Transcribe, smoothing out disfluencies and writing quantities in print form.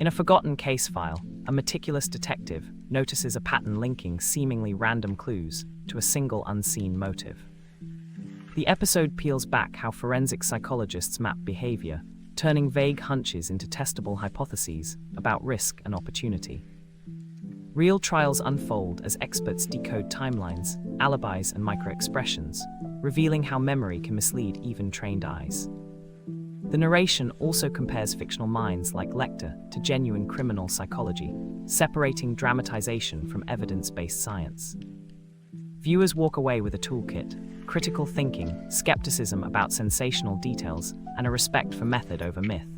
In a forgotten case file, a meticulous detective notices a pattern linking seemingly random clues to a single unseen motive. The episode peels back how forensic psychologists map behavior, turning vague hunches into testable hypotheses about risk and opportunity. Real trials unfold as experts decode timelines, alibis, and microexpressions, revealing how memory can mislead even trained eyes. The narration also compares fictional minds like Lecter to genuine criminal psychology, separating dramatization from evidence-based science. Viewers walk away with a toolkit: critical thinking, skepticism about sensational details, and a respect for method over myth.